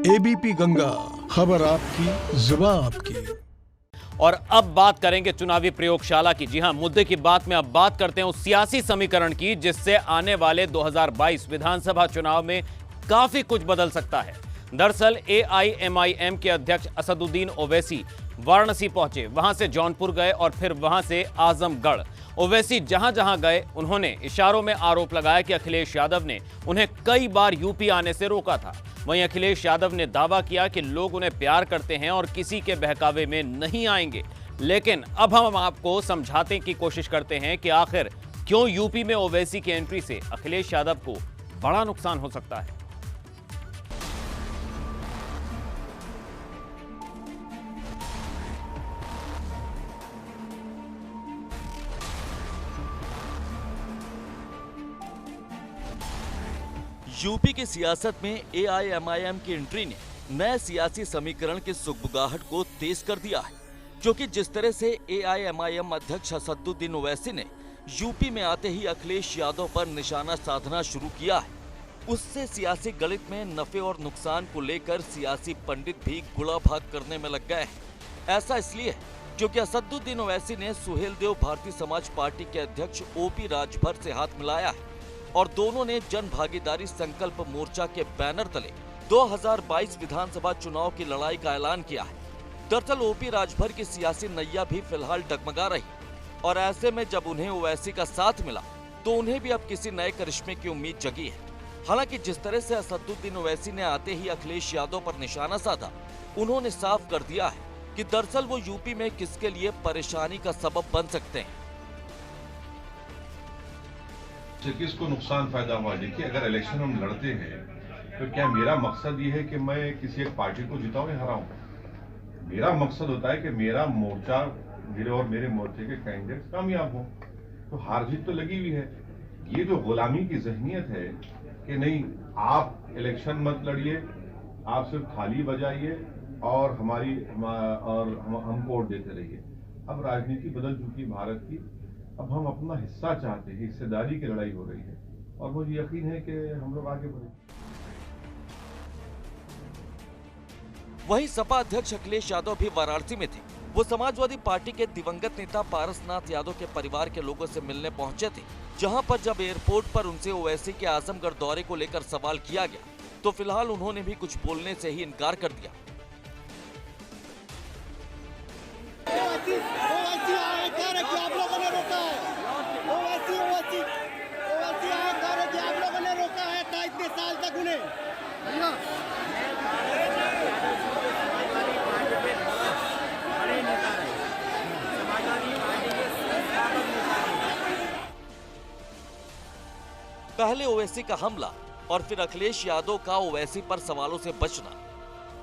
ABP Ganga, खबर आपकी, जुबान आपकी। और अब बात करेंगे चुनावी प्रयोगशाला की। जी हां, मुद्दे की बात में अब बात करते हैं उस सियासी समीकरण की जिससे आने वाले 2022 विधानसभा चुनाव में काफी कुछ बदल सकता है। दरअसल एआईएमआईएम के अध्यक्ष असदुद्दीन ओवैसी वाराणसी पहुंचे, वहां से जौनपुर गए और फिर वहां से आजमगढ़। ओवैसी जहां जहां गए उन्होंने इशारों में आरोप लगाया कि अखिलेश यादव ने उन्हें कई बार यूपी आने से रोका था। वहीं अखिलेश यादव ने दावा किया कि लोग उन्हें प्यार करते हैं और किसी के बहकावे में नहीं आएंगे। लेकिन अब हम आपको समझाने की कोशिश करते हैं कि आखिर क्यों यूपी में ओवैसी की एंट्री से अखिलेश यादव को बड़ा नुकसान हो सकता है। यूपी की सियासत में एआईएमआईएम की एंट्री ने नए सियासी समीकरण की सुगबुगाहट को तेज कर दिया है, क्योंकि जिस तरह से एआईएमआईएम अध्यक्ष असदुद्दीन ओवैसी ने यूपी में आते ही अखिलेश यादव पर निशाना साधना शुरू किया है, उससे सियासी गणित में नफे और नुकसान को लेकर सियासी पंडित भी गुड़ा भाग करने में लग गए हैं। ऐसा इसलिए है क्योंकि असदुद्दीन ओवैसी ने सुहेलदेव भारतीय समाज पार्टी के अध्यक्ष ओपी राजभर से हाथ मिलाया है और दोनों ने जन भागीदारी संकल्प मोर्चा के बैनर तले 2022 विधानसभा चुनाव की लड़ाई का ऐलान किया है। दरअसल ओपी राजभर की सियासी नैया भी फिलहाल डगमगा रही और ऐसे में जब उन्हें ओवैसी का साथ मिला तो उन्हें भी अब किसी नए करिश्मे की उम्मीद जगी है। हालांकि जिस तरह से असदुद्दीन ओवैसी ने आते ही अखिलेश यादव पर निशाना साधा, उन्होंने साफ कर दिया है कि दरअसल वो यूपी में किसके लिए परेशानी का सबब बन सकते हैं। किसको नुकसान फायदा हुआ? देखिए, अगर इलेक्शन हम लड़ते हैं तो क्या मेरा मकसद ये है कि मैं किसी एक पार्टी को जिताऊं या हराऊं? मेरा मकसद होता है कि मेरा मोर्चा, मेरे और मेरे मोर्चे के कैंडिडेट कामयाब हों। तो हार जीत तो लगी हुई है। ये जो गुलामी की जहनियत है कि नहीं, आप इलेक्शन मत लड़िए, आप सिर्फ थाली बजाइए और हम वोट देते रहिए। अब राजनीति बदल चुकी भारत की। अब हम अपना हिस्सा चाहते हैं, हिस्सेदारी की लड़ाई हो रही है और मुझे यकीन है कि हम लोग आगे बढ़ेंगे। वहीं सपा अध्यक्ष अखिलेश यादव भी वाराणसी में थे। वो समाजवादी पार्टी के दिवंगत नेता पारसनाथ यादव के परिवार के लोगों से मिलने पहुंचे थे, जहां पर जब एयरपोर्ट पर उनसे ओवैसी के आजमगढ़ दौरे को लेकर सवाल किया गया तो फिलहाल उन्होंने भी कुछ बोलने से ही इनकार कर दिया। पहले ओवैसी का हमला और फिर अखिलेश यादव का ओवैसी पर सवालों से बचना।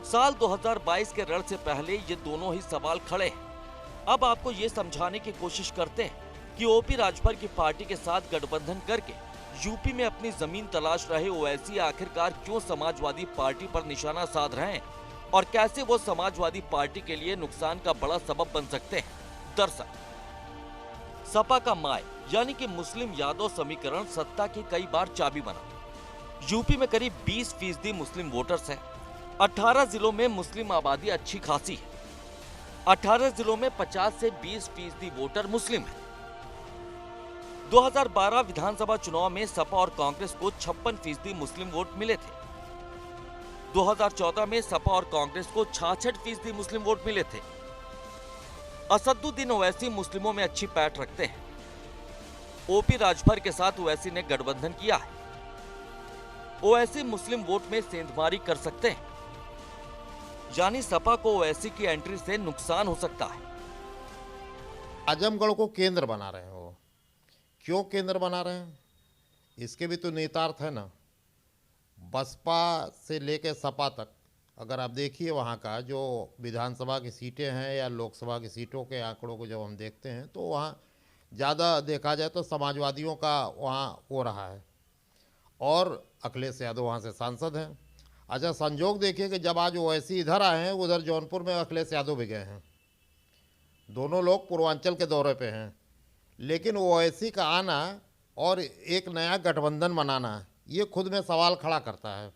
साल 2022 के रण से पहले ये दोनों ही सवाल खड़े हैं। अब आपको ये समझाने की कोशिश करते हैं कि ओपी राजभर की पार्टी के साथ गठबंधन करके यूपी में अपनी जमीन तलाश रहे ओवैसी आखिरकार क्यों समाजवादी पार्टी पर निशाना साध रहे हैं और कैसे वो समाजवादी पार्टी के लिए नुकसान का बड़ा सबब बन सकते हैं। दरअसल सपा का माय यानी कि मुस्लिम यादव समीकरण सत्ता की कई बार चाबी बना। यूपी में करीब 20% मुस्लिम वोटर्स हैं। 18 जिलों में मुस्लिम आबादी अच्छी खासी है। 18 जिलों में 50 से 20% वोटर मुस्लिम हैं। 2012 विधानसभा चुनाव में सपा और कांग्रेस को 56% मुस्लिम वोट मिले थे। 2014 में सपा और कांग्रेस को 66% मुस्लिम वोट मिले थे। असदुद्दीन ओवैसी मुस्लिमों में अच्छी पैठ रखते हैं। ओपी राजभर के साथ ओवैसी ने गठबंधन किया है। ओवैसी मुस्लिम वोट में सेंधमारी कर सकते हैं, यानी सपा को ओवैसी की एंट्री से नुकसान हो सकता है। आजमगढ़ को केंद्र बना रहे हैं। वो क्यों केंद्र बना रहे हैं, इसके भी तो नेतार्थ है ना। बसपा से लेकर सपा तक अगर आप देखिए, वहाँ का जो विधानसभा की सीटें हैं या लोकसभा की सीटों के आंकड़ों को जब हम देखते हैं तो वहाँ ज़्यादा देखा जाए तो समाजवादियों का वहाँ हो रहा है और अखिलेश यादव वहाँ से सांसद हैं। अच्छा, संजोग देखिए कि जब आज ओवैसी इधर आए हैं, उधर जौनपुर में अखिलेश यादव भी गए हैं। दोनों लोग पूर्वांचल के दौरे पे हैं, लेकिन ओवैसी का आना और एक नया गठबंधन बनाना, ये खुद में सवाल खड़ा करता है।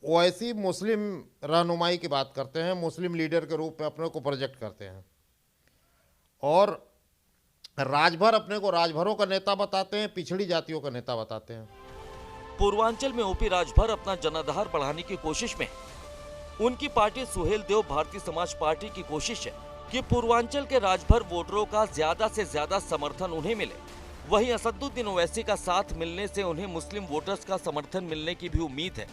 ओवैसी मुस्लिम रहनुमाई की बात करते हैं, मुस्लिम लीडर के रूप में अपने को प्रोजेक्ट करते हैं, और राजभर अपने को राजभरों का नेता बताते हैं, पिछड़ी जातियों का नेता बताते हैं। पूर्वांचल में ओपी राजभर अपना जनाधार बढ़ाने की कोशिश में है। उनकी पार्टी सुहेल देव भारतीय समाज पार्टी की कोशिश है कि पूर्वांचल के राजभर वोटरों का ज्यादा से ज्यादा समर्थन उन्हें मिले। वहीं असदुद्दीन ओवैसी का साथ मिलने से उन्हें मुस्लिम वोटर्स का समर्थन मिलने की भी उम्मीद है।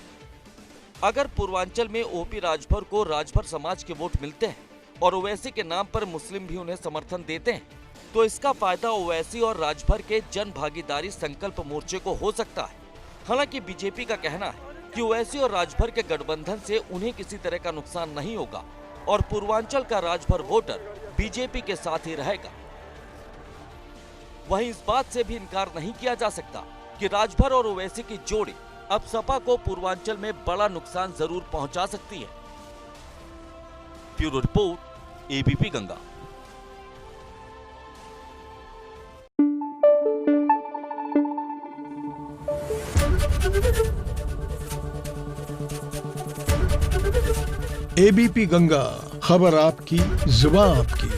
अगर पूर्वांचल में ओपी राजभर को राजभर समाज के वोट मिलते हैं और ओवैसी के नाम पर मुस्लिम भी उन्हें समर्थन देते हैं, तो इसका फायदा ओवैसी और राजभर के जन भागीदारी संकल्प मोर्चे को हो सकता है। हालांकि बीजेपी का कहना है कि ओवैसी और राजभर के गठबंधन से उन्हें किसी तरह का नुकसान नहीं होगा और पूर्वांचल का राजभर वोटर बीजेपी के साथ ही रहेगा। वहीं इस बात से भी इनकार नहीं किया जा सकता कि राजभर और ओवैसी की जोड़ी अब सपा को पूर्वांचल में बड़ा नुकसान जरूर पहुंचा सकती है। Bureau report, ABP Ganga. ABP Ganga, खबर आपकी, जुबान आपकी।